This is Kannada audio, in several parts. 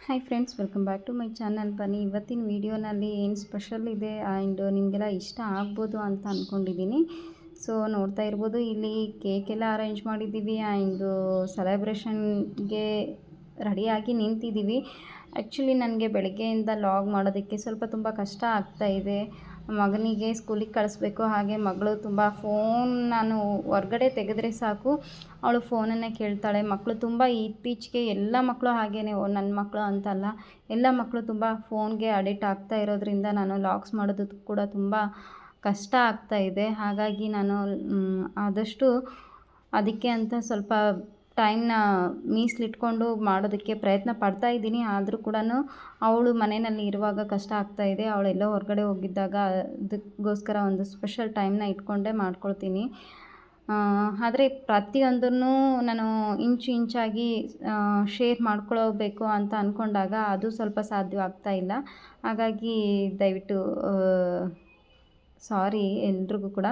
Hi friends, welcome back to my channel. ಬನ್ನಿ, ಇವತ್ತಿನ ವೀಡಿಯೋನಲ್ಲಿ ಏನು ಸ್ಪೆಷಲ್ ಇದೆ ಆ್ಯಂಡ್ ನಿಮಗೆಲ್ಲ ಇಷ್ಟ ಆಗ್ಬೋದು ಅಂತ ಅಂದ್ಕೊಂಡಿದ್ದೀನಿ. ಸೊ ನೋಡ್ತಾ ಇರ್ಬೋದು, ಇಲ್ಲಿ ಕೇಕೆಲ್ಲ ಅರೇಂಜ್ ಮಾಡಿದ್ದೀವಿ ಆ್ಯಂಡ್ ಸೆಲೆಬ್ರೇಷನ್ಗೆ ರೆಡಿಯಾಗಿ ನಿಂತಿದ್ದೀವಿ. ಆ್ಯಕ್ಚುಲಿ ನನಗೆ ಬೆಳಗ್ಗೆಯಿಂದ ಲಾಗ್ ಮಾಡೋದಕ್ಕೆ ತುಂಬ ಕಷ್ಟ ಆಗ್ತಾಯಿದೆ. ಮಗನಿಗೆ ಸ್ಕೂಲಿಗೆ ಕಳಿಸ್ಬೇಕು, ಹಾಗೆ ಮಗಳು ತುಂಬ ಫೋನ್ ನಾನು ಹೊರ್ಗಡೆ ತೆಗೆದ್ರೆ ಸಾಕು ಅವಳು ಫೋನನ್ನೇ ಕೇಳ್ತಾಳೆ. ಮಕ್ಕಳು ತುಂಬ ಇತ್ತೀಚೆಗೆ ಎಲ್ಲ ಮಕ್ಕಳು ಹಾಗೇನೆ, ನನ್ನ ಮಕ್ಕಳು ಅಂತಲ್ಲ, ಎಲ್ಲ ಮಕ್ಕಳು ತುಂಬ ಫೋನ್ಗೆ ಅಡಿಕ್ಟ್ ಆಗ್ತಾ ಇರೋದ್ರಿಂದ ನಾನು ಲಾಗ್ಸ್ ಮಾಡೋದು ಕೂಡ ತುಂಬ ಕಷ್ಟ ಆಗ್ತಾಯಿದೆ. ಹಾಗಾಗಿ ನಾನು ಆದಷ್ಟು ಅದಕ್ಕೆ ಅಂತ ಸ್ವಲ್ಪ ಟೈಮ್ನ ಮೀಸಲಿಟ್ಕೊಂಡು ಮಾಡೋದಕ್ಕೆ ಪ್ರಯತ್ನ ಪಡ್ತಾ ಇದ್ದೀನಿ. ಆದರೂ ಕೂಡ ಅವಳು ಮನೆಯಲ್ಲಿ ಇರುವಾಗ ಕಷ್ಟ ಆಗ್ತಾಯಿದೆ. ಅವಳೆಲ್ಲೋ ಹೊರಗಡೆ ಹೋಗಿದ್ದಾಗ ಅದಕ್ಕೋಸ್ಕರ ಒಂದು ಸ್ಪೆಷಲ್ ಟೈಮ್ನ ಇಟ್ಕೊಂಡೇ ಮಾಡ್ಕೊಳ್ತೀನಿ. ಆದರೆ ಪ್ರತಿಯೊಂದನ್ನು ನಾನು ಇಂಚಾಗಿ ಶೇರ್ ಮಾಡ್ಕೊಳ್ಬೇಕು ಅಂತ ಅಂದ್ಕೊಂಡಾಗ ಅದು ಸ್ವಲ್ಪ ಸಾಧ್ಯವಾಗ್ತಾ ಇಲ್ಲ. ಹಾಗಾಗಿ ದಯವಿಟ್ಟು ಸಾರಿ ಎಲ್ರಿಗೂ ಕೂಡ.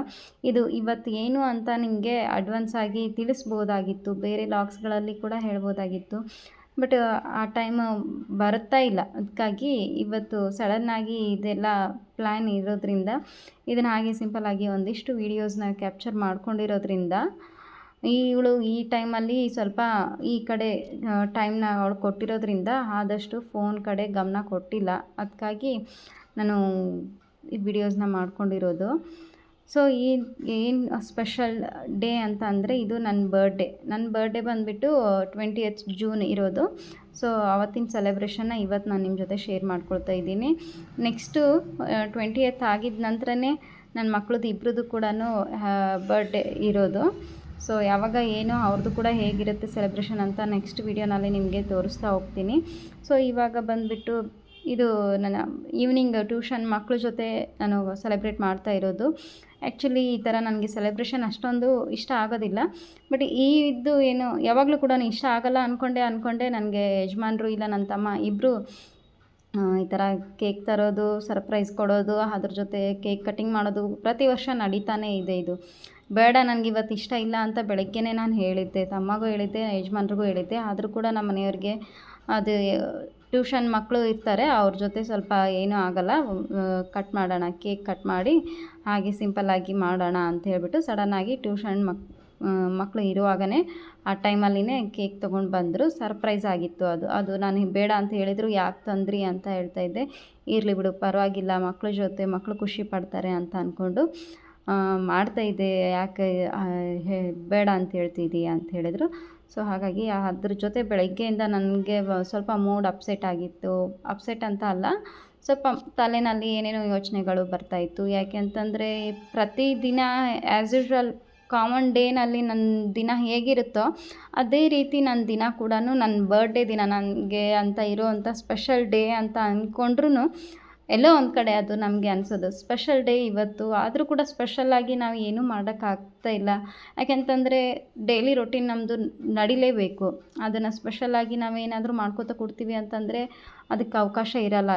ಇದು ಇವತ್ತು ಏನು ಅಂತ ನಿಮಗೆ ಅಡ್ವಾನ್ಸ್ ಆಗಿ ತಿಳಿಸ್ಬೋದಾಗಿತ್ತು, ಬೇರೆ ಲಾಗ್ಸ್ಗಳಲ್ಲಿ ಕೂಡ ಹೇಳ್ಬೋದಾಗಿತ್ತು. ಬಟ್ ಆ ಟೈಮ್ ಬರ್ತಾ ಇಲ್ಲ. ಅದಕ್ಕಾಗಿ ಇವತ್ತು ಸಡನ್ನಾಗಿ ಇದೆಲ್ಲ ಪ್ಲ್ಯಾನ್ ಇರೋದ್ರಿಂದ ಇದನ್ನು ಹಾಗೆ ಸಿಂಪಲ್ಲಾಗಿ ಒಂದಿಷ್ಟು ವೀಡಿಯೋಸ್ನ ಕ್ಯಾಪ್ಚರ್ ಮಾಡ್ಕೊಂಡಿರೋದ್ರಿಂದ ಇವಳು ಈ ಟೈಮಲ್ಲಿ ಸ್ವಲ್ಪ ಈ ಕಡೆ ಟೈಮ್ನ ಅವಳು ಕೊಟ್ಟಿರೋದ್ರಿಂದ ಆದಷ್ಟು ಫೋನ್ ಕಡೆ ಗಮನ ಕೊಟ್ಟಿಲ್ಲ. ಅದಕ್ಕಾಗಿ ನಾನು ಈ ವಿಡಿಯೋಸ್ನ ಮಾಡ್ಕೊಂಡಿರೋದು. ಸೊ ಏನು ಸ್ಪೆಷಲ್ ಡೇ ಅಂತ ಅಂದರೆ, ಇದು ನನ್ನ ಬರ್ಡೇ ಬಂದುಬಿಟ್ಟು 20th ಜೂನ್ ಇರೋದು. ಸೊ ಆವತ್ತಿನ ಸೆಲೆಬ್ರೇಷನ್ನ ಇವತ್ತು ನಾನು ನಿಮ್ಮ ಜೊತೆ ಶೇರ್ ಮಾಡ್ಕೊಳ್ತಾ ಇದ್ದೀನಿ. ನೆಕ್ಸ್ಟು 20th ಆಗಿದ ನಂತರನೇ ನನ್ನ ಮಕ್ಕಳದ್ದು ಇಬ್ಬರದ್ದು ಕೂಡ ಬರ್ಡೇ ಇರೋದು. ಸೊ ಯಾವಾಗ ಏನೋ ಅವ್ರದ್ದು ಕೂಡ ಹೇಗಿರುತ್ತೆ ಸೆಲೆಬ್ರೇಷನ್ ಅಂತ ನೆಕ್ಸ್ಟ್ ವೀಡಿಯೋನಲ್ಲಿ ನಿಮಗೆ ತೋರಿಸ್ತಾ ಹೋಗ್ತೀನಿ. ಸೊ ಇವಾಗ ಬಂದುಬಿಟ್ಟು ಇದು ನನ್ನ ಈವ್ನಿಂಗ್ ಟ್ಯೂಷನ್ ಮಕ್ಕಳ ಜೊತೆ ನಾನು ಸೆಲೆಬ್ರೇಟ್ ಮಾಡ್ತಾ ಇರೋದು. ಆ್ಯಕ್ಚುಲಿ ಈ ಥರ ನನಗೆ ಸೆಲೆಬ್ರೇಷನ್ ಅಷ್ಟೊಂದು ಇಷ್ಟ ಆಗೋದಿಲ್ಲ. ಬಟ್ ಇದು ಏನು ಯಾವಾಗಲೂ ಕೂಡ ಇಷ್ಟ ಆಗಲ್ಲ ಅಂದ್ಕೊಂಡೆ ನನಗೆ ಯಜಮಾನ್ರು ಇಲ್ಲ ನನ್ನ ತಮ್ಮ ಇಬ್ಬರು ಈ ಥರ ಕೇಕ್ ತರೋದು, ಸರ್ಪ್ರೈಸ್ ಕೊಡೋದು, ಅದ್ರ ಜೊತೆ ಕೇಕ್ ಕಟ್ಟಿಂಗ್ ಮಾಡೋದು ಪ್ರತಿ ವರ್ಷ ನಡೀತಾನೇ ಇದೆ. ಇದು ಬೇಡ, ನನಗೆ ಇವತ್ತು ಇಷ್ಟ ಇಲ್ಲ ಅಂತ ಬೆಳಗ್ಗೆನೇ ನಾನು ಹೇಳಿದ್ದೆ, ತಮ್ಮಗೂ ಹೇಳಿದ್ದೆ, ಯಜಮಾನ್ರಿಗೂ ಹೇಳಿದ್ದೆ. ಆದರೂ ಕೂಡ ನಮ್ಮ ಮನೆಯವ್ರಿಗೆ ಅದು ಟ್ಯೂಷನ್ ಮಕ್ಕಳು ಇರ್ತಾರೆ, ಅವ್ರ ಜೊತೆ ಸ್ವಲ್ಪ ಏನೂ ಆಗೋಲ್ಲ, ಕಟ್ ಮಾಡೋಣ, ಕೇಕ್ ಕಟ್ ಮಾಡಿ ಹಾಗೆ ಸಿಂಪಲ್ಲಾಗಿ ಮಾಡೋಣ ಅಂತ ಹೇಳ್ಬಿಟ್ಟು ಸಡನ್ನಾಗಿ ಟ್ಯೂಷನ್ ಮಕ್ಕಳು ಇರುವಾಗಲೇ ಆ ಟೈಮಲ್ಲಿನೇ ಕೇಕ್ ತೊಗೊಂಡು ಬಂದರು. ಸರ್ಪ್ರೈಸ್ ಆಗಿತ್ತು ಅದು ನಾನು ಬೇಡ ಅಂತ ಹೇಳಿದರು, ಯಾಕೆ ತಂದ್ರಿ ಅಂತ ಹೇಳ್ತಾಯಿದ್ದೆ. ಇರಲಿ ಬಿಡು, ಪರವಾಗಿಲ್ಲ, ಮಕ್ಕಳ ಜೊತೆ ಮಕ್ಕಳು ಖುಷಿ ಪಡ್ತಾರೆ ಅಂತ ಅಂದ್ಕೊಂಡು ಮಾಡ್ತಾಯಿದ್ದೆ, ಯಾಕೆ ಬೇಡ ಅಂತ ಹೇಳ್ತಿದ್ದೀಯ ಅಂತ ಹೇಳಿದರು. ಸೊ ಹಾಗಾಗಿ ಅದ್ರ ಜೊತೆ ಬೆಳಗ್ಗೆಯಿಂದ ನನಗೆ ಸ್ವಲ್ಪ ಮೂಡ್ ಅಪ್ಸೆಟ್ ಆಗಿತ್ತು. ಅಪ್ಸೆಟ್ ಅಂತ ಅಲ್ಲ, ಸ್ವಲ್ಪ ತಲೆಯಲ್ಲಿ ಏನೇನೋ ಯೋಚನೆಗಳು ಬರ್ತಾಯಿತ್ತು. ಯಾಕೆ ಅಂತಂದರೆ ಪ್ರತಿದಿನ ಆ್ಯಸ್ ಯೂಶ್ವಲ್ ಕಾಮನ್ ಡೇನಲ್ಲಿ ನನ್ನ ದಿನ ಹೇಗಿರುತ್ತೋ ಅದೇ ರೀತಿ ನನ್ನ ದಿನ ಕೂಡ ನನ್ನ ಬರ್ಡೇ ದಿನ ನನಗೆ ಅಂತ ಇರೋವಂಥ ಸ್ಪೆಷಲ್ ಡೇ ಅಂತ ಅಂದ್ಕೊಂಡ್ರೂ ಎಲ್ಲೋ ಒಂದು ಕಡೆ ಅದು ನಮಗೆ ಅನಿಸೋದು ಸ್ಪೆಷಲ್ ಡೇ ಇವತ್ತು. ಆದರೂ ಕೂಡ ಸ್ಪೆಷಲ್ಲಾಗಿ ನಾವು ಏನೂ ಮಾಡೋಕ್ಕಾಗ್ತಾ ಇಲ್ಲ. ಯಾಕೆಂತಂದರೆ ಡೈಲಿ ರೊಟೀನ್ ನಮ್ಮದು ನಡಿಲೇಬೇಕು. ಅದನ್ನು ಸ್ಪೆಷಲ್ಲಾಗಿ ನಾವೇನಾದರೂ ಮಾಡ್ಕೋತಾ ಕೊಡ್ತೀವಿ ಅಂತಂದರೆ ಅದಕ್ಕೆ ಅವಕಾಶ ಇರೋಲ್ಲ.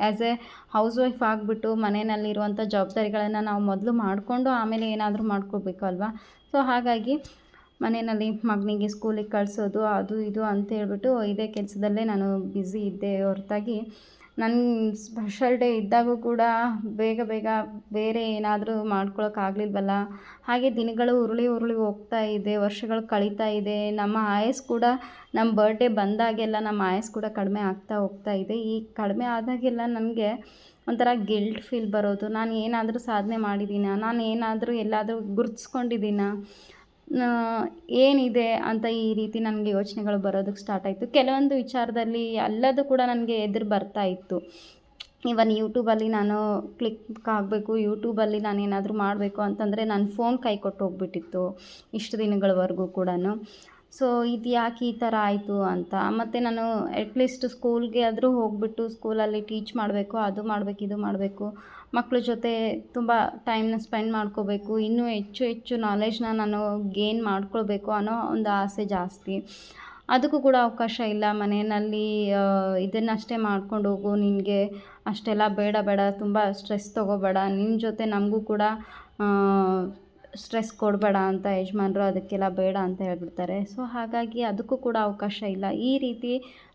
ಆ್ಯಸ್ ಎ ಹೌಸ್ ವೈಫ್ ಆಗಿಬಿಟ್ಟು ಮನೆಯಲ್ಲಿರುವಂಥ ಜವಾಬ್ದಾರಿಗಳನ್ನು ನಾವು ಮೊದಲು ಮಾಡಿಕೊಂಡು ಆಮೇಲೆ ಏನಾದರೂ ಮಾಡ್ಕೋಬೇಕು ಅಲ್ವಾ. ಸೊ ಹಾಗಾಗಿ ಮನೆಯಲ್ಲಿ ಮಗನಿಗೆ ಸ್ಕೂಲಿಗೆ ಕಳಿಸೋದು ಅದು ಇದು ಅಂತೇಳ್ಬಿಟ್ಟು ಇದೇ ಕೆಲಸದಲ್ಲೇ ನಾನು ಬ್ಯುಸಿ ಇದ್ದೆ ಹೊರತಾಗಿ ನನ್ನ ಸ್ಪೆಷಲ್ ಡೇ ಇದ್ದಾಗೂ ಕೂಡ ಬೇಗ ಬೇರೆ ಏನಾದರೂ ಮಾಡ್ಕೊಳಕ್ಕಾಗಲಿಲ್ವಲ್ಲ. ಹಾಗೆ ದಿನಗಳು ಉರುಳಿ ಹೋಗ್ತಾ ಇದೆ, ವರ್ಷಗಳು ಕಳೀತಾ ಇದೆ. ನಮ್ಮ ಆಯಸ್ಸು ಕೂಡ ನಮ್ಮ ಬರ್ಡೇ ಬಂದಾಗೆಲ್ಲ ನಮ್ಮ ಆಯಸ್ಸು ಕೂಡ ಕಡಿಮೆ ಆಗ್ತಾ ಹೋಗ್ತಾ ಇದೆ. ಈ ಕಡಿಮೆ ಆದಾಗೆಲ್ಲ ನನಗೆ ಒಂಥರ ಗಿಲ್ಟ್ ಫೀಲ್ ಬರೋದು. ನಾನು ಏನಾದರೂ ಸಾಧನೆ ಮಾಡಿದ್ದೀನಾ, ನಾನು ಏನಾದರೂ ಎಲ್ಲಾದರೂ ಗುರುತಿಸ್ಕೊಂಡಿದ್ದೀನಾ, ಏನಿದೆ ಅಂತ ಈ ರೀತಿ ನನಗೆ ಯೋಚನೆಗಳು ಬರೋದಕ್ಕೆ ಸ್ಟಾರ್ಟ್ ಆಯಿತು. ಕೆಲವೊಂದು ವಿಚಾರದಲ್ಲಿ ಎಲ್ಲದೂ ಕೂಡ ನನಗೆ ಎದುರು ಬರ್ತಾ ಇತ್ತು. ಇವನ್ ಯೂಟ್ಯೂಬಲ್ಲಿ ನಾನು ಕ್ಲಿಕ್ ಆಗಬೇಕು, ಯೂಟ್ಯೂಬಲ್ಲಿ ನಾನು ಏನಾದರೂ ಮಾಡಬೇಕು ಅಂತಂದರೆ ನನ್ನ ಫೋನ್ ಕೈ ಕೊಟ್ಟು ಹೋಗ್ಬಿಟ್ಟಿತ್ತು ಇಷ್ಟು ದಿನಗಳವರೆಗೂ ಕೂಡ. ಸೊ ಇದು ಯಾಕೆ ಈ ಥರ ಆಯಿತು ಅಂತ. ಮತ್ತು ನಾನು ಅಟ್ಲೀಸ್ಟ್ ಸ್ಕೂಲ್ಗೆ ಆದರೂ ಹೋಗ್ಬಿಟ್ಟು ಸ್ಕೂಲಲ್ಲಿ ಟೀಚ್ ಮಾಡಬೇಕು, ಅದು ಮಾಡಬೇಕು, ಇದು ಮಾಡಬೇಕು, ಮಕ್ಕಳ ಜೊತೆ ತುಂಬ ಟೈಮ್ನ ಸ್ಪೆಂಡ್ ಮಾಡ್ಕೋಬೇಕು, ಇನ್ನೂ ಹೆಚ್ಚು ನಾಲೆಜ್ನ ನಾನು ಗೇನ್ ಮಾಡ್ಕೊಳ್ಬೇಕು ಅನ್ನೋ ಒಂದು ಆಸೆ ಜಾಸ್ತಿ. ಅದಕ್ಕೂ ಕೂಡ ಅವಕಾಶ ಇಲ್ಲ. ಮನೆಯಲ್ಲಿ ಇದನ್ನಷ್ಟೇ ಮಾಡ್ಕೊಂಡು ಹೋಗು, ನಿನಗೆ ಅಷ್ಟೆಲ್ಲ ಬೇಡ ತುಂಬ ಸ್ಟ್ರೆಸ್ ತೊಗೋಬೇಡ, ನಿನ್ನ ಜೊತೆ ನಮಗೂ ಕೂಡ ಸ್ಟ್ರೆಸ್ ಕೊಡಬೇಡ ಅಂತ ಯಜಮಾನ್ರು, ಅದಕ್ಕೆಲ್ಲ ಬೇಡ ಅಂತ ಹೇಳ್ಬಿಡ್ತಾರೆ. ಸೊ ಹಾಗಾಗಿ ಅದಕ್ಕೂ ಕೂಡ ಅವಕಾಶ ಇಲ್ಲ. ಈ ರೀತಿ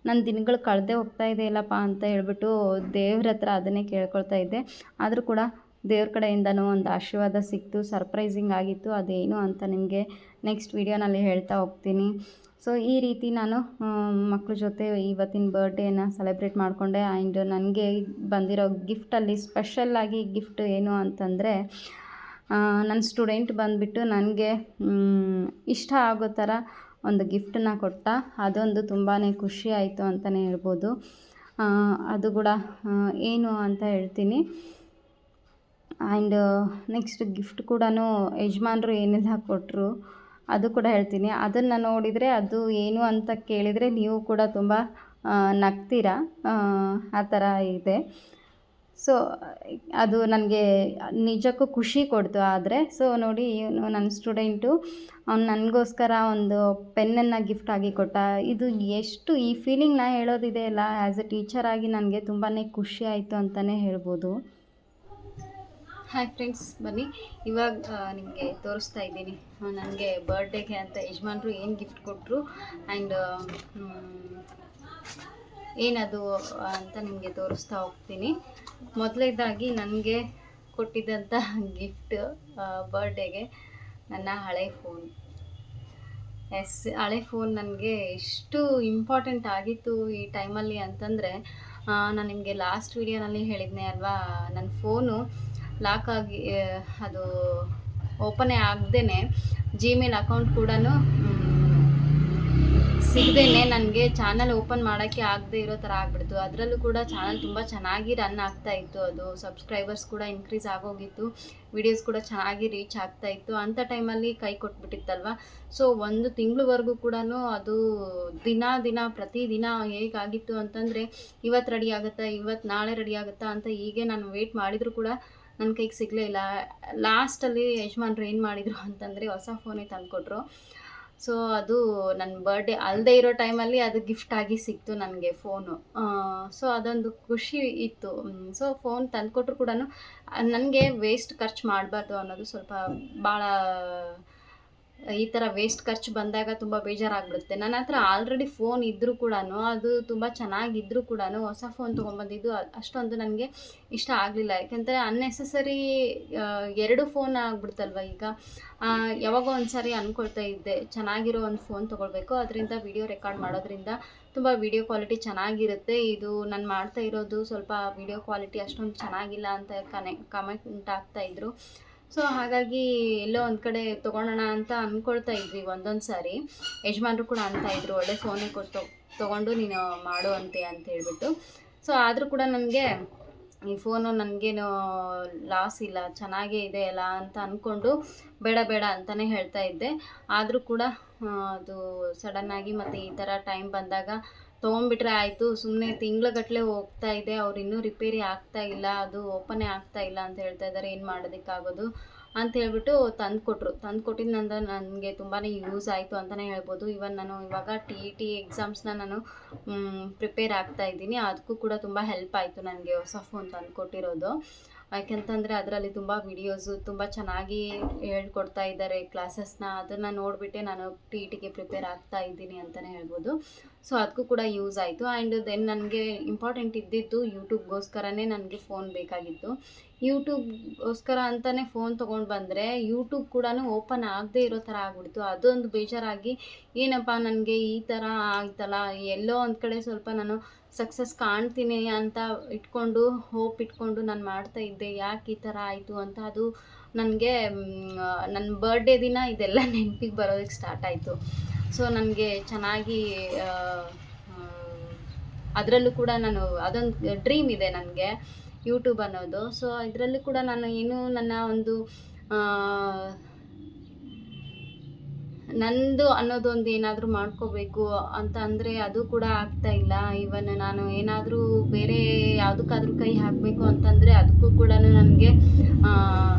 ನನ್ನ ದಿನಗಳು ಕಳೆದೇ ಹೋಗ್ತಾ ಇದೆ ಇಲ್ಲಪ್ಪ ಅಂತ ಹೇಳ್ಬಿಟ್ಟು ದೇವ್ರ ಹತ್ರ ಅದನ್ನೇ ಕೇಳ್ಕೊಳ್ತಾ ಇದ್ದೆ. ಆದರೂ ಕೂಡ ದೇವ್ರ ಕಡೆಯಿಂದನೂ ಒಂದು ಆಶೀರ್ವಾದ ಸಿಕ್ತು. ಸರ್ಪ್ರೈಸಿಂಗ್ ಆಗಿತ್ತು. ಅದೇನು ಅಂತ ನಿಮಗೆ ನೆಕ್ಸ್ಟ್ ವೀಡಿಯೋನಲ್ಲಿ ಹೇಳ್ತಾ ಹೋಗ್ತೀನಿ. ಸೊ ಈ ರೀತಿ ನಾನು ಮಕ್ಕಳ ಜೊತೆ ಇವತ್ತಿನ ಬರ್ಡೇನ ಸೆಲೆಬ್ರೇಟ್ ಮಾಡಿಕೊಂಡೆ. ಆ್ಯಂಡ್ ನನಗೆ ಬಂದಿರೋ ಗಿಫ್ಟಲ್ಲಿ ಸ್ಪೆಷಲ್ಲಾಗಿ ಗಿಫ್ಟ್ ಏನು ಅಂತಂದರೆ, ನನ್ನ ಸ್ಟೂಡೆಂಟ್ ಬಂದುಬಿಟ್ಟು ನನಗೆ ಇಷ್ಟ ಆಗೋ ಥರ ಒಂದು ಗಿಫ್ಟನ್ನ ಕೊಟ್ಟ. ಅದೊಂದು ತುಂಬಾ ಖುಷಿ ಆಯಿತು ಅಂತಲೇ ಹೇಳ್ಬೋದು. ಅದು ಕೂಡ ಏನು ಅಂತ ಹೇಳ್ತೀನಿ. ಆ್ಯಂಡ್ ನೆಕ್ಸ್ಟ್ ಗಿಫ್ಟ್ ಕೂಡ ಯಜಮಾನ್ರು ಏನೆಲ್ಲ ಕೊಟ್ಟರು ಅದು ಕೂಡ ಹೇಳ್ತೀನಿ. ಅದನ್ನು ನೋಡಿದರೆ ಅದು ಏನು ಅಂತ ಕೇಳಿದರೆ ನೀವು ಕೂಡ ತುಂಬ ನಗ್ತೀರಾ, ಆ ಥರ ಇದೆ. ಸೊ ಅದು ನನಗೆ ನಿಜಕ್ಕೂ ಖುಷಿ ಕೊಡ್ತು. ಆದರೆ ಸೊ ನೋಡಿ, ಇವನು ನನ್ನ ಸ್ಟೂಡೆಂಟು, ಅವ್ನು ನನಗೋಸ್ಕರ ಒಂದು ಪೆನ್ನನ್ನು ಗಿಫ್ಟ್ ಆಗಿ ಕೊಟ್ಟ. ಇದು ಎಷ್ಟು ಈ ಫೀಲಿಂಗ್ನ ಹೇಳೋದಿದೆ ಅಲ್ಲ, ಆ್ಯಸ್ ಎ ಟೀಚರ್ ಆಗಿ ನನಗೆ ತುಂಬಾ ಖುಷಿ ಆಯಿತು ಅಂತಲೇ ಹೇಳ್ಬೋದು. ಹಾಯ್ ಫ್ರೆಂಡ್ಸ್, ಬನ್ನಿ ಇವಾಗ ನಿಮಗೆ ತೋರಿಸ್ತಾ ಇದ್ದೀನಿ ನನಗೆ ಬರ್ಡೇಗೆ ಅಂತ ಯಜಮಾನ್ರು ಏನು ಗಿಫ್ಟ್ ಕೊಟ್ಟರು ಆ್ಯಂಡ್ ಏನದು ಅಂತ ನಿಮಗೆ ತೋರಿಸ್ತಾ ಹೋಗ್ತೀನಿ. ಮೊದಲನೇದಾಗಿ ನನಗೆ ಕೊಟ್ಟಿದ್ದಂಥ ಗಿಫ್ಟ್ ಬರ್ಡೇಗೆ ನನ್ನ ಹಳೆ ಫೋನ್. ಹಳೆ ಫೋನ್ ನನಗೆ ಎಷ್ಟು ಇಂಪಾರ್ಟೆಂಟ್ ಆಗಿತ್ತು ಈ ಟೈಮಲ್ಲಿ ಅಂತಂದರೆ, ನಾನು ನಿಮಗೆ ಲಾಸ್ಟ್ ವಿಡಿಯೋನಲ್ಲಿ ಹೇಳಿದ್ದೆ ಅಲ್ವಾ, ನನ್ನ ಫೋನು ಲಾಕ್ ಆಗಿ ಅದು ಓಪನೇ ಆಗದೇ ಜಿಮೇಲ್ ಅಕೌಂಟ್ ಕೂಡ ಸಿಗದೇ ನನಗೆ ಚಾನಲ್ ಓಪನ್ ಮಾಡೋಕ್ಕೆ ಆಗದೆ ಇರೋ ಥರ ಆಗಿಬಿಡ್ತು. ಅದರಲ್ಲೂ ಕೂಡ ಚಾನಲ್ ತುಂಬ ಚೆನ್ನಾಗಿ ರನ್ ಆಗ್ತಾಯಿತ್ತು. ಅದು ಸಬ್ಸ್ಕ್ರೈಬರ್ಸ್ ಕೂಡ ಇನ್ಕ್ರೀಸ್ ಆಗೋಗಿತ್ತು, ವಿಡಿಯೋಸ್ ಕೂಡ ಚೆನ್ನಾಗಿ ರೀಚ್ ಆಗ್ತಾಯಿತ್ತು. ಅಂಥ ಟೈಮಲ್ಲಿ ಕೈ ಕೊಟ್ಬಿಟ್ಟಿತ್ತಲ್ವ. ಸೊ 1 ತಿಂಗಳವರೆಗೂ ಕೂಡ ಅದು ದಿನ ಪ್ರತಿದಿನ ಹೇಗಾಗಿತ್ತು ಅಂತಂದರೆ, ಇವತ್ತು ರೆಡಿ ಆಗುತ್ತಾ, ಇವತ್ತು ನಾಳೆ ರೆಡಿ ಆಗುತ್ತಾ ಅಂತ ಹೀಗೆ ನಾನು ವೆಯ್ಟ್ ಮಾಡಿದರೂ ಕೂಡ ನನ್ನ ಕೈಗೆ ಸಿಗಲೇ ಇಲ್ಲ. ಲಾಸ್ಟಲ್ಲಿ ಯಜಮಾನ್ರು ಏನು ಮಾಡಿದರು ಅಂತಂದರೆ ಹೊಸ ಫೋನೇ ತಂದುಕೊಟ್ರು. ಸೊ ಅದು ನನ್ನ ಬರ್ಡೇ ಅಲ್ಲದೆ ಇರೋ ಟೈಮಲ್ಲಿ ಅದು ಗಿಫ್ಟ್ ಆಗಿ ಸಿಕ್ತು ನನಗೆ ಫೋನು. ಸೊ ಅದೊಂದು ಖುಷಿ ಇತ್ತು. ಸೊ ಫೋನ್ ತಂದುಕೊಟ್ರು ಕೂಡ ನನಗೆ ವೇಸ್ಟ್ ಖರ್ಚು ಮಾಡಬಾರ್ದು ಅನ್ನೋದು ಸ್ವಲ್ಪ ಭಾಳ, ಈ ಥರ ವೇಸ್ಟ್ ಖರ್ಚು ಬಂದಾಗ ತುಂಬ ಬೇಜಾರಾಗ್ಬಿಡುತ್ತೆ. ನನ್ನ ಹತ್ರ ಆಲ್ರೆಡಿ ಫೋನ್ ಇದ್ದರೂ ಕೂಡ, ಅದು ತುಂಬ ಚೆನ್ನಾಗಿದ್ದರೂ ಕೂಡ ಹೊಸ ಫೋನ್ ತೊಗೊಂಬಂದಿದ್ದು ಅಷ್ಟೊಂದು ನನಗೆ ಇಷ್ಟ ಆಗಲಿಲ್ಲ. ಯಾಕೆಂದರೆ ಅನ್ನೆಸೆಸರಿ 2 ಫೋನ್ ಆಗ್ಬಿಡ್ತಲ್ವ ಈಗ. ಯಾವಾಗೋ ಒಂದು ಸಾರಿ ಅಂದ್ಕೊಳ್ತಾ ಇದ್ದೆ, ಚೆನ್ನಾಗಿರೋ ಒಂದು ಫೋನ್ ತೊಗೊಳ್ಬೇಕು, ಅದರಿಂದ ವಿಡಿಯೋ ರೆಕಾರ್ಡ್ ಮಾಡೋದ್ರಿಂದ ತುಂಬ ವಿಡಿಯೋ ಕ್ವಾಲಿಟಿ ಚೆನ್ನಾಗಿರುತ್ತೆ. ಇದು ನಾನು ಮಾಡ್ತಾ ಇರೋದು ಸ್ವಲ್ಪ ವಿಡಿಯೋ ಕ್ವಾಲಿಟಿ ಅಷ್ಟೊಂದು ಚೆನ್ನಾಗಿಲ್ಲ ಅಂತ ಕಮೆಂಟ್ ಆಗ್ತಾಯಿದ್ರು. ಸೊ ಹಾಗಾಗಿ ಎಲ್ಲೋ ಒಂದು ಕಡೆ ತೊಗೊಳೋಣ ಅಂತ ಅಂದ್ಕೊಳ್ತಾ ಇದ್ವಿ ಒಂದೊಂದು ಸಾರಿ. ಯಜಮಾನ್ರು ಕೂಡ ಅಂತಾಯಿದ್ರು, ಒಳ್ಳೆ ಫೋನೇ ಕೊಟ್ಟು ತೊಗೊಂಡು ನೀನು ಮಾಡು ಅಂತ ಹೇಳ್ಬಿಟ್ಟು. ಸೊ ಆದರೂ ಕೂಡ ನನಗೆ ಈ ಫೋನು ನನಗೇನು ಲಾಸ್ ಇಲ್ಲ, ಚೆನ್ನಾಗೇ ಇದೆ ಅಲ್ಲ ಅಂತ ಅಂದ್ಕೊಂಡು ಬೇಡ ಅಂತಲೇ ಹೇಳ್ತಾ ಇದ್ದೆ. ಆದರೂ ಕೂಡ ಅದು ಸಡನ್ನಾಗಿ ಮತ್ತು ಈ ಥರ ಟೈಮ್ ಬಂದಾಗ ತೊಗೊಂಡ್ಬಿಟ್ರೆ ಆಯಿತು, ಸುಮ್ಮನೆ ತಿಂಗ್ಳುಗಟ್ಟಲೆ ಹೋಗ್ತಾ ಇದೆ, ಅವ್ರು ಇನ್ನೂ ರಿಪೇರಿ ಆಗ್ತಾ ಇಲ್ಲ, ಅದು ಓಪನೇ ಆಗ್ತಾ ಇಲ್ಲ ಅಂತ ಹೇಳ್ತಾ ಇದ್ದಾರೆ, ಏನು ಮಾಡೋದಕ್ಕಾಗೋದು ಅಂತ ಹೇಳ್ಬಿಟ್ಟು ತಂದುಕೊಟ್ಟಿದ್ದಿಂದ ನನಗೆ ತುಂಬಾ ಯೂಸ್ ಆಯಿತು ಅಂತಲೇ ಹೇಳ್ಬೋದು. ನಾನು ಇವಾಗ TET ಎಕ್ಸಾಮ್ಸ್ನ ನಾನು ಪ್ರಿಪೇರ್ ಆಗ್ತಾ ಇದ್ದೀನಿ. ಅದಕ್ಕೂ ಕೂಡ ತುಂಬ ಹೆಲ್ಪ್ ಆಯಿತು ನನಗೆ ಹೊಸ ಫೋನ್ ತಂದುಕೊಟ್ಟಿರೋದು. ಯಾಕೆಂತಂದರೆ ಅದರಲ್ಲಿ ತುಂಬ ವಿಡಿಯೋಸು ತುಂಬ ಚೆನ್ನಾಗಿ ಹೇಳ್ಕೊಡ್ತಾ ಇದ್ದಾರೆ ಕ್ಲಾಸಸ್ನ. ಅದನ್ನು ನೋಡಿಬಿಟ್ಟೆ ನಾನು TETಗೆ ಪ್ರಿಪೇರ್ ಆಗ್ತಾ ಇದ್ದೀನಿ ಅಂತಲೇ ಹೇಳ್ಬೋದು. ಸೊ ಅದಕ್ಕೂ ಕೂಡ ಯೂಸ್ ಆಯಿತು. ಆ್ಯಂಡ್ ದೆನ್ ನನಗೆ ಇಂಪಾರ್ಟೆಂಟ್ ಇದ್ದಿದ್ದು ಯೂಟ್ಯೂಬ್ಗೋಸ್ಕರನೇ ನನಗೆ ಫೋನ್ ಬೇಕಾಗಿತ್ತು. ಯೂಟ್ಯೂಬ್ಗೋಸ್ಕರ ಅಂತಲೇ ಫೋನ್ ತೊಗೊಂಡು ಬಂದರೆ ಯೂಟ್ಯೂಬ್ ಕೂಡ ಓಪನ್ ಆಗದೇ ಇರೋ ಥರ ಆಗ್ಬಿಡ್ತು. ಅದೊಂದು ಬೇಜಾರಾಗಿ, ಏನಪ್ಪ ನನಗೆ ಈ ಥರ ಆಯ್ತಲ್ಲ, ಎಲ್ಲೋ ಒಂದು ಕಡೆ ಸ್ವಲ್ಪ ನಾನು ಸಕ್ಸಸ್ ಕಾಣ್ತೀನಿ ಅಂತ ಹೋಪ್ ಇಟ್ಕೊಂಡು ನಾನು ಮಾಡ್ತಾ ಇದ್ದೆ, ಯಾಕೆ ಈ ಥರ ಆಯಿತು ಅಂತ. ಅದು ನನಗೆ ನನ್ನ ಬರ್ಡೇ ದಿನ ಇದೆಲ್ಲ ನೆನಪಿಗೆ ಬರೋದಕ್ಕೆ ಸ್ಟಾರ್ಟ್ ಆಯಿತು. ಸೊ ನನಗೆ ಚೆನ್ನಾಗಿ ಅದರಲ್ಲೂ ಕೂಡ ಅದೊಂದು ಡ್ರೀಮ್ ಇದೆ ನನಗೆ, ಯೂಟ್ಯೂಬ್ ಅನ್ನೋದು. ಸೊ ಇದರಲ್ಲೂ ಕೂಡ ನಾನು ನನ್ನ ಒಂದು ನಂದು ಅನ್ನೋದೊಂದು ಏನಾದರೂ ಮಾಡ್ಕೋಬೇಕು ಅಂತ ಅಂದರೆ ಅದು ಕೂಡ ಆಗ್ತಾ ಇಲ್ಲ. ಇವನ್ ನಾನು ಏನಾದರೂ ಬೇರೆ ಯಾವುದಕ್ಕಾದ್ರೂ ಕೈ ಹಾಕಬೇಕು ಅಂತಂದರೆ ಅದಕ್ಕೂ ಕೂಡ ನನಗೆ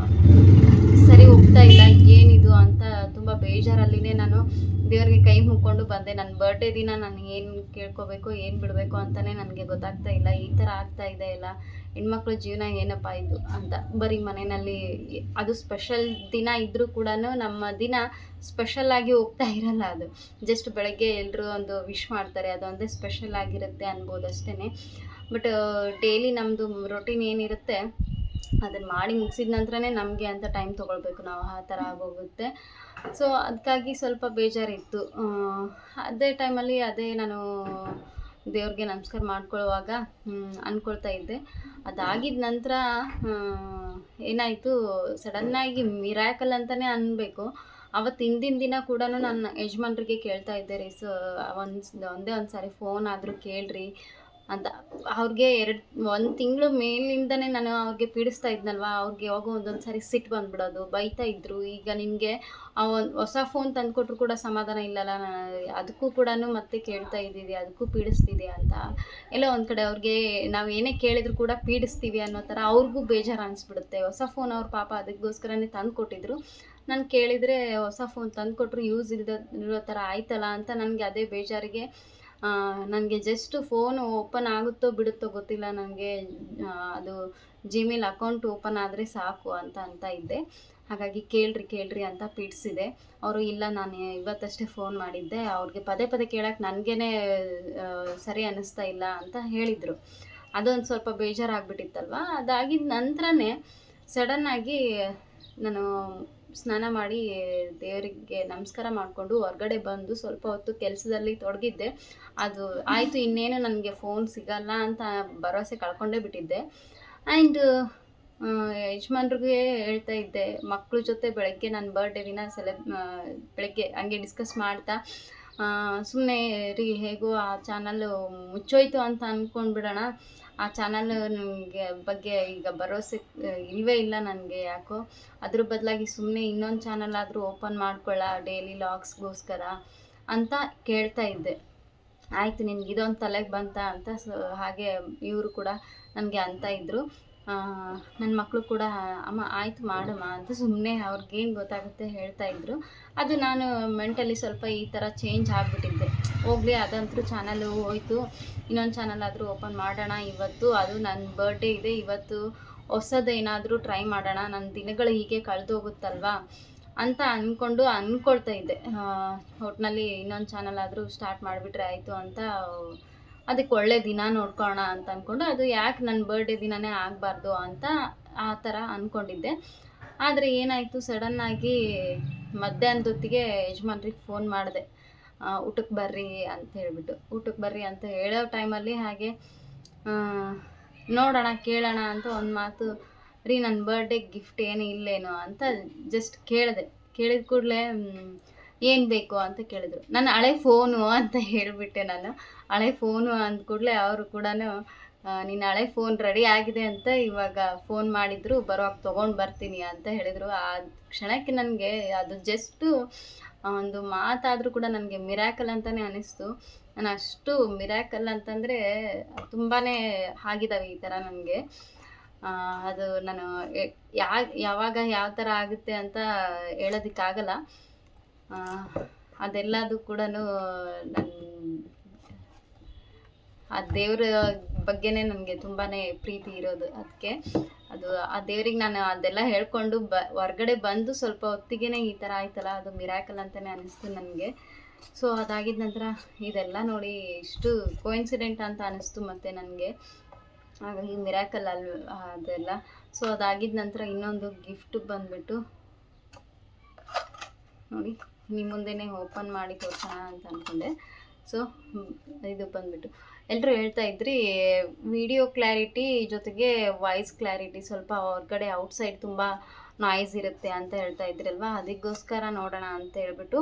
ಸರಿ ಹೋಗ್ತಾ ಇಲ್ಲ, ಏನಿದು ಅಂತ ತುಂಬ ಬೇಜಾರಲ್ಲಿನೇ ನಾನು ದೇವ್ರಿಗೆ ಕೈ ಮುಕ್ಕೊಂಡು ಬಂದೆ. ನನ್ನ ಬರ್ಡೇ ದಿನ ನಾನು ಏನು ಕೇಳ್ಕೊಬೇಕು ಏನು ಬಿಡಬೇಕು ಅಂತಲೇ ನನಗೆ ಗೊತ್ತಾಗ್ತಾ ಇಲ್ಲ. ಈ ಥರ ಆಗ್ತಾ ಇದೆ ಎಲ್ಲ. ಹೆಣ್ಮಕ್ಳು ಜೀವನ ಏನಪ್ಪ ಇದು ಅಂತ. ಬರೀ ಮನೆಯಲ್ಲಿ ಅದು ಸ್ಪೆಷಲ್ ದಿನ ಇದ್ದರೂ ಕೂಡ ನಮ್ಮ ದಿನ ಸ್ಪೆಷಲ್ಲಾಗಿ ಹೋಗ್ತಾ ಇರಲ್ಲ. ಅದು ಜಸ್ಟ್ ಬೆಳಗ್ಗೆ ಎಲ್ಲರೂ ಒಂದು ವಿಶ್ ಮಾಡ್ತಾರೆ, ಅದೊಂದೇ ಸ್ಪೆಷಲ್ ಆಗಿರುತ್ತೆ ಅನ್ಬೋದು ಅಷ್ಟೇ. ಬಟ್ ಡೈಲಿ ನಮ್ಮದು ರೊಟೀನ್ ಏನಿರುತ್ತೆ ಅದನ್ನು ಮಾಡಿ ಮುಗಿಸಿದ ನಂತರನೇ ನಮಗೆ ಅಂತ ಟೈಮ್ ತೊಗೊಳ್ಬೇಕು ನಾವು, ಆ ಥರ ಆಗೋಗುತ್ತೆ. ಸೊ ಅದಕ್ಕಾಗಿ ಸ್ವಲ್ಪ ಬೇಜಾರಿತ್ತು. ಅದೇ ಟೈಮಲ್ಲಿ ನಾನು ದೇವ್ರಿಗೆ ನಮಸ್ಕಾರ ಮಾಡ್ಕೊಳ್ಳುವಾಗ ಅಂದ್ಕೊಳ್ತಾ ಇದ್ದೆ. ಅದಾಗಿದ್ದ ನಂತರ ಏನಾಯಿತು, ಸಡನ್ನಾಗಿ ಮಿರಾಕಲ್ ಅಂತಲೇ ಅನ್ಬೇಕು. ಅವತ್ತು ಹಿಂದಿನ ದಿನ ಕೂಡ ನನ್ನ ಯಜಮಾನ್ರಿಗೆ ಕೇಳ್ತಾ ಇದ್ದೆ ರೀ, ಒಂದೇ ಒಂದು ಸಾರಿ ಫೋನ್ ಆದರೂ ಕೇಳ್ರಿ ಅಂತ. ಅವ್ರಿಗೆ 1 ತಿಂಗಳು ಮೇಲಿಂದನೇ ನಾನು ಅವ್ರಿಗೆ ಪೀಡಿಸ್ತಾ ಇದ್ನಲ್ವ, ಅವ್ರಿಗೆ ಯಾವಾಗೋ ಒಂದೊಂದು ಸಾರಿ ಸಿಟ್ಟು ಬಂದುಬಿಡೋದು, ಬೈತಾ ಇದ್ದರು. ಈಗ ನಿನಗೆ ಒಂದು ಹೊಸ ಫೋನ್ ತಂದುಕೊಟ್ರು ಕೂಡ ಸಮಾಧಾನ ಇಲ್ಲಲ್ಲ, ಅದಕ್ಕೂ ಕೂಡ ಮತ್ತೆ ಕೇಳ್ತಾ ಇದ್ದೀವಿ, ಅದಕ್ಕೂ ಪೀಡಿಸ್ತಿದೆ ಅಂತ. ಎಲ್ಲೋ ಒಂದು ಕಡೆ ಅವ್ರಿಗೆ ನಾವು ಏನೇ ಕೇಳಿದ್ರು ಕೂಡ ಪೀಡಿಸ್ತೀವಿ ಅನ್ನೋ ಥರ ಅವ್ರಿಗೂ ಬೇಜಾರು ಅನಿಸ್ಬಿಡುತ್ತೆ. ಹೊಸ ಫೋನ್ ಅವ್ರ ಪಾಪ ಅದಕ್ಕೋಸ್ಕರನೇ ತಂದು ಕೊಟ್ಟಿದ್ರು. ನಾನು ಕೇಳಿದರೆ ಹೊಸ ಫೋನ್ ತಂದುಕೊಟ್ರು ಯೂಸ್ ಇರೋ ಥರ ಆಯ್ತಲ್ಲ ಅಂತ ನನಗೆ ಅದೇ ಬೇಜಾರಿಗೆ ನನಗೆ ಜಸ್ಟ್ ಫೋನು ಓಪನ್ ಆಗುತ್ತೋ ಬಿಡುತ್ತೋ ಗೊತ್ತಿಲ್ಲ, ನನಗೆ ಅದು ಜಿಮೇಲ್ ಅಕೌಂಟ್ ಓಪನ್ ಆದರೆ ಸಾಕು ಅಂತ ಇದ್ದೆ. ಹಾಗಾಗಿ ಕೇಳ್ರಿ ಅಂತ ಪೀಡಿಸಿದೆ. ಅವರು ಇಲ್ಲ, ನಾನು ಇವತ್ತಷ್ಟೇ ಫೋನ್ ಮಾಡಿದ್ದೆ, ಅವ್ರಿಗೆ ಪದೇ ಕೇಳೋಕ್ಕೆ ನನಗೇ ಸರಿ ಅನ್ನಿಸ್ತಾ ಇಲ್ಲ ಅಂತ ಹೇಳಿದರು. ಅದೊಂದು ಸ್ವಲ್ಪ ಬೇಜಾರಾಗ್ಬಿಟ್ಟಿತ್ತಲ್ವ. ಅದಾಗಿದ್ದ ನಂತರನೇ ಸಡನ್ನಾಗಿ ನಾನು ಸ್ನಾನ ಮಾಡಿ ದೇವರಿಗೆ ನಮಸ್ಕಾರ ಮಾಡಿಕೊಂಡು ಹೊರಗಡೆ ಬಂದು ಸ್ವಲ್ಪ ಹೊತ್ತು ಕೆಲಸದಲ್ಲಿ ತೊಡಗಿದ್ದೆ. ಅದು ಆಯಿತು, ಇನ್ನೇನು ನನಗೆ ಫೋನ್ ಸಿಗಲ್ಲ ಅಂತ ಭರವಸೆ ಕಳ್ಕೊಂಡೇ ಬಿಟ್ಟಿದ್ದೆ. ಆ್ಯಂಡ್ ಯಜಮಾನ್ರಿಗೆ ಹೇಳ್ತಾ ಇದ್ದೆ, ಮಕ್ಕಳ ಜೊತೆ ಬೆಳಗ್ಗೆ ನನ್ನ ಬರ್ಡೇ ದಿನ ಬೆಳಗ್ಗೆ ಹಂಗೆ ಡಿಸ್ಕಸ್ ಮಾಡ್ತಾ, ಸುಮ್ಮನೆ ರೀ ಹೇಗೋ ಆ ಚಾನಲ್ಲು ಮುಚ್ಚೋಯ್ತು ಅಂತ ಅಂದ್ಕೊಂಡ್ಬಿಡೋಣ, ಆ ಚಾನಲ್ ನನಗೆ ಬಗ್ಗೆ ಈಗ ಭರವಸೆ ಇಲ್ಲವೇ ಇಲ್ಲ ನನಗೆ ಯಾಕೋ. ಅದ್ರ ಬದಲಾಗಿ ಸುಮ್ಮನೆ ಇನ್ನೊಂದು ಚಾನಲ್ ಆದರೂ ಓಪನ್ ಮಾಡ್ಕೊಳ್ಳ ಡೈಲಿ ಲಾಗ್ಸ್ಗೋಸ್ಕರ ಅಂತ ಕೇಳ್ತಾ ಇದ್ದೆ. ಆಯಿತು, ನಿನ್ಗೆ ಇದೊಂದು ತಲೆಗೆ ಬಂತ ಅಂತ ಹಾಗೆ ಇವರು ಕೂಡ ನನಗೆ ಅಂತ ಇದ್ದರು. ನನ್ನ ಮಕ್ಕಳು ಕೂಡ ಅಮ್ಮ ಆಯಿತು ಮಾಡಮ್ಮ ಅಂತ ಸುಮ್ಮನೆ ಅವ್ರಿಗೇನು ಗೊತ್ತಾಗುತ್ತೆ ಹೇಳ್ತಾ ಇದ್ದರು. ಅದು ನಾನು ಮೆಂಟಲಿ ಸ್ವಲ್ಪ ಈ ಥರ ಚೇಂಜ್ ಆಗಿಬಿಟ್ಟಿದ್ದೆ. ಹೋಗಲಿ, ಅದಂತೂ ಚಾನಲ್ಲು ಹೋಯ್ತು, ಇನ್ನೊಂದು ಚಾನಲ್ ಆದರೂ ಓಪನ್ ಮಾಡೋಣ ಇವತ್ತು, ಅದು ನನ್ನ ಬರ್ಡೇ ಇದೆ, ಇವತ್ತು ಹೊಸದೇನಾದರೂ ಟ್ರೈ ಮಾಡೋಣ, ನನ್ನ ದಿನಗಳು ಹೀಗೆ ಕಳೆದೋಗುತ್ತಲ್ವಾ ಅಂತ ಅಂದ್ಕೊಳ್ತಾ ಇದ್ದೆ. ಒಟ್ಟಿನಲ್ಲಿ ಇನ್ನೊಂದು ಚಾನಲ್ ಆದರೂ ಸ್ಟಾರ್ಟ್ ಮಾಡಿಬಿಟ್ರೆ ಆಯಿತು ಅಂತ, ಅದಕ್ಕೆ ಒಳ್ಳೆ ದಿನ ನೋಡ್ಕೊಳ್ಳೋಣ ಅಂತ ಅಂದ್ಕೊಂಡು, ಅದು ಯಾಕೆ ನನ್ನ ಬರ್ಡೇ ದಿನವೇ ಆಗಬಾರ್ದು ಅಂತ ಆ ಥರ ಅಂದ್ಕೊಂಡಿದ್ದೆ. ಆದರೆ ಏನಾಯಿತು, ಸಡನ್ನಾಗಿ ಮಧ್ಯಾಹ್ನದ ಹೊತ್ತಿಗೆ ಯಜಮಾನ್ರಿಗೆ ಫೋನ್ ಮಾಡಿದೆ, ಊಟಕ್ಕೆ ಬರ್ರಿ ಅಂತ ಹೇಳಿಬಿಟ್ಟು. ಊಟಕ್ಕೆ ಬರ್ರಿ ಅಂತ ಹೇಳೋ ಟೈಮಲ್ಲಿ ಹಾಗೆ ನೋಡೋಣ ಕೇಳೋಣ ಅಂತ ಒಂದು ಮಾತು, ರೀ ನನ್ನ ಬರ್ಡೇ ಗಿಫ್ಟ್ ಏನು ಇಲ್ಲೇನೋ ಅಂತ ಜಸ್ಟ್ ಕೇಳಿದ ಕೂಡಲೇ ಏನು ಬೇಕು ಅಂತ ಕೇಳಿದ್ರು. ನನ್ನ ಹಳೆ ಫೋನು ಅಂತ ಹೇಳಿಬಿಟ್ಟೆ. ನಾನು ಹಳೆ ಫೋನು ಅಂದ ಕೂಡಲೇ ಅವರು ಕೂಡ ನಿನ್ನ ಹಳೆ ಫೋನ್ ರೆಡಿ ಆಗಿದೆ ಅಂತ ಇವಾಗ ಫೋನ್ ಮಾಡಿದ್ರು, ಬರುವಾಗ ತೊಗೊಂಡು ಬರ್ತೀನಿ ಅಂತ ಹೇಳಿದರು. ಆ ಕ್ಷಣಕ್ಕೆ ನನಗೆ ಅದು ಜಸ್ಟು ಒಂದು ಮಾತಾದರೂ ಕೂಡ ನನಗೆ ಮಿರಾಕಲ್ ಅಂತಲೇ ಅನ್ನಿಸ್ತು. ನಾನು ಅಷ್ಟು ಮಿರಾಕಲ್ ಅಂತಂದರೆ ತುಂಬಾ ಆಗಿದ್ದಾವೆ ಈ ಥರ ನನಗೆ. ಅದು ನಾನು ಯಾವಾಗ ಯಾವ ಥರ ಆಗುತ್ತೆ ಅಂತ ಹೇಳೋದಕ್ಕಾಗಲ್ಲ. ಅದೆಲ್ಲದು ಕೂಡ ನನ್ನ ಆ ದೇವ್ರ ಬಗ್ಗೆನೇ ನನಗೆ ತುಂಬಾ ಪ್ರೀತಿ ಇರೋದು. ಅದಕ್ಕೆ ಅದು ಆ ದೇವ್ರಿಗೆ ನಾನು ಅದೆಲ್ಲ ಹೇಳ್ಕೊಂಡು ಹೊರ್ಗಡೆ ಬಂದು ಸ್ವಲ್ಪ ಹೊತ್ತಿಗೆ ಈ ಥರ ಆಯ್ತಲ್ಲ, ಅದು ಮಿರಾಕಲ್ ಅಂತಲೇ ಅನ್ನಿಸ್ತು ನನಗೆ. ಸೊ ಅದಾಗಿದ್ದ ನಂತರ ಇದೆಲ್ಲ ನೋಡಿ ಇಷ್ಟು ಕೋಇನ್ಸಿಡೆಂಟ್ ಅಂತ ಅನ್ನಿಸ್ತು ಮತ್ತು ನನಗೆ. ಹಾಗಾಗಿ ಮಿರಾಕಲ್ ಅದೆಲ್ಲ. ಸೊ ಅದಾಗಿದ್ದ ನಂತರ ಇನ್ನೊಂದು ಗಿಫ್ಟ್ ಬಂದುಬಿಟ್ಟು ನೋಡಿ, ನಿಮ್ಮ ಮುಂದೆನೇ ಓಪನ್ ಮಾಡಿ ತೋರಿಸೋಣ ಅಂತ ಅಂದ್ಕೊಂಡೆ. ಸೊ ಇದು ಬಂದುಬಿಟ್ಟು ಎಲ್ಲರೂ ಹೇಳ್ತಾ ಇದ್ರಿ, ವಿಡಿಯೋ ಕ್ಲಾರಿಟಿ ಜೊತೆಗೆ ವಾಯ್ಸ್ ಕ್ಲಾರಿಟಿ ಸ್ವಲ್ಪ ಹೊರಗಡೆ ಔಟ್ಸೈಡ್ ತುಂಬ ನಾಯ್ಸ್ ಇರುತ್ತೆ ಅಂತ ಹೇಳ್ತಾ ಇದ್ರಲ್ವ, ಅದಕ್ಕೋಸ್ಕರ ನೋಡೋಣ ಅಂತ ಹೇಳ್ಬಿಟ್ಟು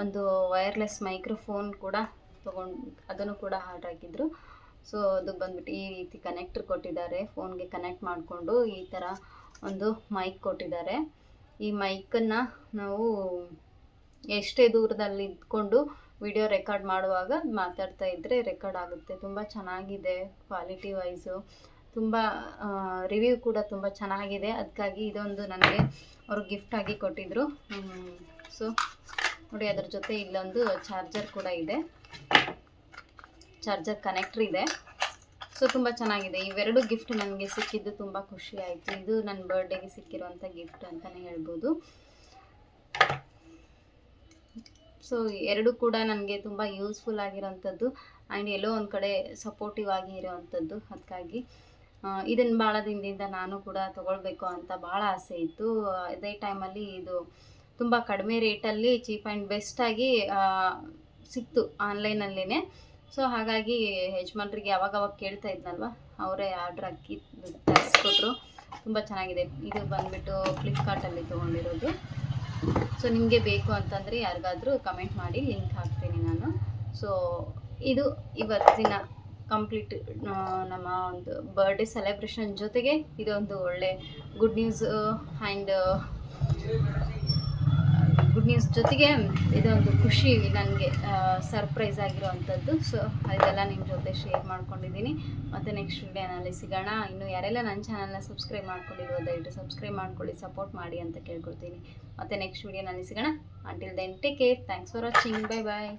ಒಂದು ವೈರ್ಲೆಸ್ ಮೈಕ್ರೋಫೋನ್ ಕೂಡ ಅದನ್ನು ಕೂಡ ಆರ್ಡರ್ ಹಾಕಿದ್ರು. ಸೊ ಅದು ಬಂದುಬಿಟ್ಟು ಈ ರೀತಿ ಕನೆಕ್ಟರ್ ಕೊಟ್ಟಿದ್ದಾರೆ, ಫೋನ್ಗೆ ಕನೆಕ್ಟ್ ಮಾಡಿಕೊಂಡು ಈ ಥರ ಒಂದು ಮೈಕ್ ಕೊಟ್ಟಿದ್ದಾರೆ. ಈ ಮೈಕನ್ನು ನಾವು ಎಷ್ಟೇ ದೂರದಲ್ಲಿ ಇದ್ಕೊಂಡು ವಿಡಿಯೋ ರೆಕಾರ್ಡ್ ಮಾಡುವಾಗ ಮಾತಾಡ್ತಾ ಇದ್ದರೆ ರೆಕಾರ್ಡ್ ಆಗುತ್ತೆ. ತುಂಬ ಚೆನ್ನಾಗಿದೆ ಕ್ವಾಲಿಟಿ ವೈಸು, ತುಂಬ ರಿವ್ಯೂ ಕೂಡ ತುಂಬ ಚೆನ್ನಾಗಿದೆ. ಅದಕ್ಕಾಗಿ ಇದೊಂದು ನನಗೆ ಅವರು ಗಿಫ್ಟಾಗಿ ಕೊಟ್ಟಿದ್ದರು. ಸೊ ನೋಡಿ. ಅದ್ರ ಜೊತೆ ಇಲ್ಲೊಂದು ಚಾರ್ಜರ್ ಕೂಡ ಇದೆ, ಚಾರ್ಜರ್ ಕನೆಕ್ಟ್ರ್ ಇದೆ. ಸೊ ತುಂಬ ಚೆನ್ನಾಗಿದೆ. ಇವೆರಡು ಗಿಫ್ಟ್ ನನಗೆ ಸಿಕ್ಕಿದ್ದು ತುಂಬ ಖುಷಿ ಆಯಿತು. ಇದು ನನ್ನ ಬರ್ಡೇಗೆ ಸಿಕ್ಕಿರುವಂಥ ಗಿಫ್ಟ್ ಅಂತಲೇ ಹೇಳ್ಬೋದು. ಸೊ ಎರಡು ಕೂಡ ನನಗೆ ತುಂಬ ಯೂಸ್ಫುಲ್ ಆಗಿರೋವಂಥದ್ದು ಆ್ಯಂಡ್ ಎಲ್ಲೋ ಒಂದು ಕಡೆ ಸಪೋರ್ಟಿವ್ ಆಗಿ ಇರೋವಂಥದ್ದು. ಅದಕ್ಕಾಗಿ ಇದನ್ನು ಭಾಳ ದಿನದಿಂದ ನಾನು ಕೂಡ ತೊಗೊಳ್ಬೇಕು ಅಂತ ಭಾಳ ಆಸೆ ಇತ್ತು. ಅದೇ ಟೈಮಲ್ಲಿ ಇದು ತುಂಬ ಕಡಿಮೆ ರೇಟಲ್ಲಿ ಚೀಪ್ ಆ್ಯಂಡ್ ಬೆಸ್ಟಾಗಿ ಸಿಕ್ತು ಆನ್ಲೈನಲ್ಲೇ. ಸೊ ಹಾಗಾಗಿ ಯಜಮಾನ್ರಿಗೆ ಅವಾಗವಾಗ ಕೇಳ್ತಾ ಇದ್ನಲ್ವ, ಅವರೇ ಆರ್ಡ್ರ್ ಹಾಕಿ ತರಿಸ್ಕೊಟ್ರು. ತುಂಬ ಚೆನ್ನಾಗಿದೆ. ಇದು ಬಂದುಬಿಟ್ಟು ಫ್ಲಿಪ್ಕಾರ್ಟಲ್ಲಿ ತೊಗೊಂಡಿರೋದು. ಸೊ ನಿಮಗೆ ಬೇಕು ಅಂತಂದರೆ ಯಾರಿಗಾದರೂ ಕಮೆಂಟ್ ಮಾಡಿ, ಲಿಂಕ್ ಹಾಕ್ತೀನಿ ನಾನು. ಸೊ ಇದು ಇವತ್ತಿನ ಕಂಪ್ಲೀಟ್ ನಮ್ಮ ಒಂದು ಬರ್ಡೇ ಸೆಲೆಬ್ರೇಷನ್ ಜೊತೆಗೆ ಇದೊಂದು ಒಳ್ಳೆ good news and good news ಜೊತೆಗೆ ಇದೊಂದು ಖುಷಿ ನನಗೆ ಸರ್ಪ್ರೈಸ್ ಆಗಿರೋವಂಥದ್ದು. ಸೊ ಅದೆಲ್ಲ ನಿಮ್ಮ ಜೊತೆ ಶೇರ್ ಮಾಡ್ಕೊಂಡಿದ್ದೀನಿ. ಮತ್ತು ನೆಕ್ಸ್ಟ್ ವಿಡಿಯೋನಲ್ಲಿ ಸಿಗೋಣ. ಇನ್ನು ಯಾರೆಲ್ಲ ನನ್ನ ಚಾನಲ್ನ ಸಬ್ಸ್ಕ್ರೈಬ್ ಮಾಡ್ಕೊಂಡಿರೋ ದಯವಿಟ್ಟು ಸಬ್ಸ್ಕ್ರೈಬ್ ಮಾಡ್ಕೊಳ್ಳಿ, ಸಪೋರ್ಟ್ ಮಾಡಿ ಅಂತ ಕೇಳ್ಕೊಳ್ತೀನಿ. ಮತ್ತು ನೆಕ್ಸ್ಟ್ ವಿಡಿಯೋನಲ್ಲಿ ಸಿಗೋಣ. Until then take care. Thanks for watching. Bye bye.